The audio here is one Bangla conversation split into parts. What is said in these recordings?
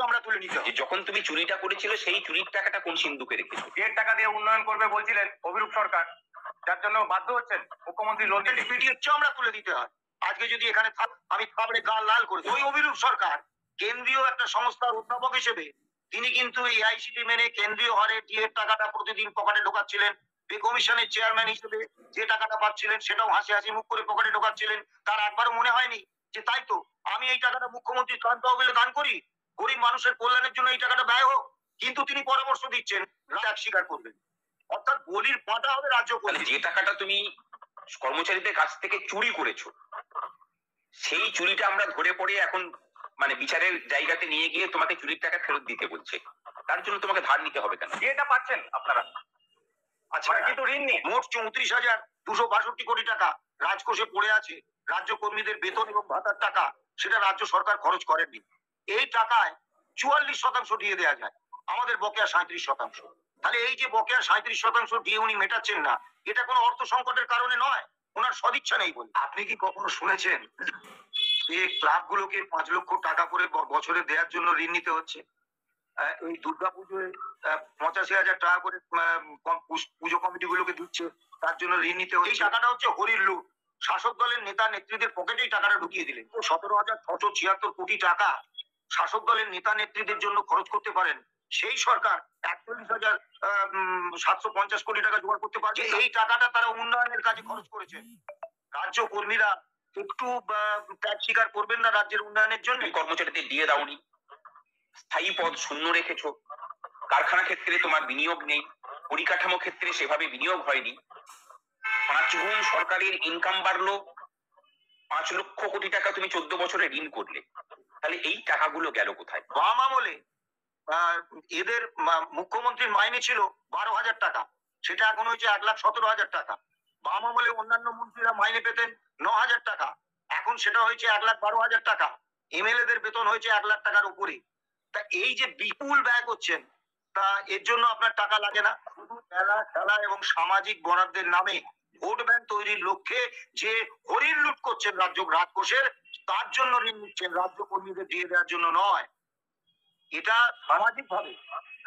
আমরা তুলে নিতে হবে। যখন তুমি চুরিটা করেছিল সেই চুরির টাকাটা কোন সিন্ধুকে রেখেছো? 1.5 টাকা দিয়ে উন্নয়ন করবে বলছিলেন অভিরূপ সরকার, যার জন্য বাধ্য হচ্ছেন মুখ্যমন্ত্রী লোন দিতে। আমরা তুলে দিতে হয়। আজকে যদি এখানে আমি থাবড়ে গাল লাল করে ওই অভিরূপ সরকার কেন্দ্রীয় একটা সংস্থার অধ্যাপক হিসেবে তিনি কিন্তু এই আইসিটি মেনে কেন্দ্রীয় হারে ডিএর টাকাটা প্রতিদিন পকেটে ঢোকাচ্ছিলেন। পে কমিশনের চেয়ারম্যান হিসেবে যে টাকাটা পাচ্ছিলেন সেটাও হাসি হাসি মুখ করে পকেটে ঢোকাচ্ছিলেন। তার একবারও মনে হয়নি যে তাই তো আমি এই টাকাটা মুখ্যমন্ত্রীর ত্রাণ তহবিলে দান করি, গরিব মানুষের কল্যাণের জন্য এই টাকাটা ব্যয় হোক। কিন্তু তিনি পরামর্শ দিচ্ছেন রাগ স্বীকার করবেন, অর্থাৎ বলির পাটা হবে রাজ্য। যে টাকাটা তুমি কর্মচারীদের কাছ থেকে চুরি করেছো সেই চুরিটা আমরা ধরে পড়ে এখন মানে বিচারের জায়গাতে নিয়ে গিয়ে তোমাকে চুরির টাকা ফেরত দিতে বলছে, তার জন্য তোমাকে ধার নিতে হবে কেন? এটা পাচ্ছেন আপনারা। আচ্ছা, কিন্তু ঋণ নেই। মোট 34,262 কোটি টাকা রাজকোষে পড়ে আছে। রাজ্য কর্মীদের বেতন এবং ভাতার টাকা সেটা রাজ্য সরকার খরচ করেননি। এই টাকায় 44% দিয়ে দেওয়া যায়, আমাদের বকেয়া 37%। তাহলে এই যে বকেয়া 37% দিয়ে উনি মেটাচ্ছেন না, এটা কোনো অর্থ সংকটের কারণে নয়, ওনার সদিচ্ছা নেই বলে। আপনি কি কখনো শুনেছেন যে ক্লাবগুলোকে 5 লক্ষ টাকা করে বছরে দেওয়ার জন্য ঋণ নিতে হচ্ছে? এই দুর্গাপুজোয় 85,000 টাকা করে পুজো কমিটি গুলোকে দিচ্ছে, তার জন্য ঋণ নিতে হচ্ছে। এই টাকাটা হচ্ছে হরির লুট। শাসক দলের নেতা নেত্রীদের পকেটেই টাকাটা ঢুকিয়ে দিলেন। 17,676 কোটি টাকা শাসক দলের নেতা নেত্রীদের জন্য খরচ করতে পারেন, সেই সরকার 41,750 কোটি টাকা জোগাড় করতে পারছে। এই টাকাটা তারা উন্নয়নের কাজে খরচ করেছেন। রাজ্য কর্মীরা একটু ত্যাগ স্বীকার করবেন না রাজ্যের উন্নয়নের জন্য? কর্মচারীদের দিয়ে দাওনি, স্থায়ী পদ শূন্য রেখেছো, কারখানা ক্ষেত্রে তোমার বিনিয়োগ নেই, পরিকাঠামো ক্ষেত্রে সেভাবে বিনিয়োগ হয়নি, 5 গুণ সরকারের ইনকাম বাড়লো, 5 লক্ষ কোটি টাকা তুমি 14 বছরে ঋণ করলে, তাহলে এই টাকাগুলো গেল কোথায়? বাম আমলে এদের মুখ্যমন্ত্রীর মাইনে ছিল 12,000 টাকা, সেটা এখন হয়েছে 1,17,000 টাকা। বাম আমলে অন্যান্য মন্ত্রীরা মাইনে পেতেন 9,000 টাকা, এখন সেটা হয়েছে 1,12,000 টাকা। এমএলএদের বেতন হয়েছে 1 লাখ টাকার উপরে। তা এই যে বিপুল ব্যয় করছেন, তা এর জন্য আপনার টাকা লাগে না? শুধু মেলা খেলা এবং সামাজিক বরাদ্দের নামে ভোট ব্যাংক তৈরির লক্ষ্যে যে হরির লুট করছেন রাজ্য রাজকোষের, তার জন্য ঋণ নিচ্ছেন, রাজ্য কর্মীদের দিয়ে দেওয়ার জন্য নয়। এটা সামাজিক ভাবে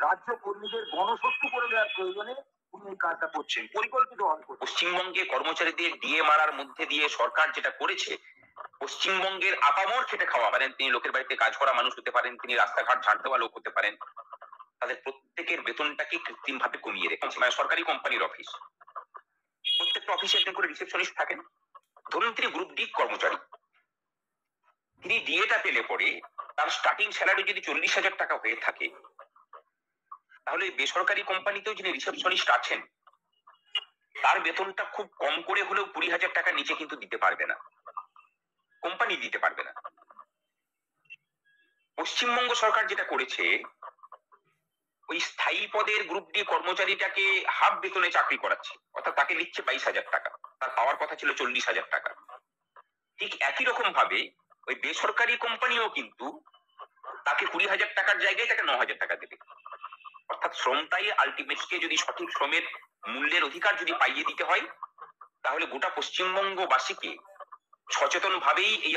রাজ্য কর্মীদের গণশত্রু করে দেওয়ার প্রয়োজনে উনি এই কাজটা করছেন, পরিকল্পিত ভাবে। পশ্চিমবঙ্গে কর্মচারীদের ডিএ মারার মধ্যে দিয়ে সরকার যেটা করেছে, পশ্চিমবঙ্গের আপামর খেটে খাওয়া, মানে তিনি লোকের বাড়িতে কাজ করা মানুষ হতে পারেন, তিনি রাস্তাঘাট ঝাড় দেওয়া লোক হতে পারেন, তাদের প্রত্যেকের বেতনটাকে কৃত্রিম ভাবে কমিয়ে রেখেছে। মানে সরকারি কোম্পানির অফিস, প্রত্যেকটা অফিসে একজন করে রিসেপশনিস্ট থাকেন। ধরুন তিনি গ্রুপ ডি কর্মচারী, তিনি ডিএটা পেলে পরে তার স্টার্টিং স্যালারি যদি 40,000 টাকা হয়ে থাকে, তাহলে বেসরকারি কোম্পানিতেও যিনি রিসেপশনিস্ট আছেন তার বেতনটা খুব কম করে হলেও 20,000 টাকার নিচে কিন্তু দিতে পারবে না, কোম্পানি দিতে পারবে না। পশ্চিমবঙ্গ সরকার যেটা করেছে, ওই স্থায়ী পদের গ্রুপ ডি কর্মচারীটাকে হাফ বেতনে চাকরি করাচ্ছে, অর্থাৎ তাকে নিচ্ছে 22,000 টাকা, তার পাওয়ার কথা ছিল 40,000 টাকা। ঠিক একই রকম ভাবে ওই বেসরকারি কোম্পানিও কিন্তু তাকে 20,000 টাকার জায়গায় তাকে 9,000 টাকা দেবে। অর্থাৎ শ্রমটাই আলটিমেটলি যদি সঠিক শ্রমের মূল্যের অধিকার যদি পাইয়ে দিতে হয়, তাহলে গোটা পশ্চিমবঙ্গবাসীকে সচেতন ভাবেই এই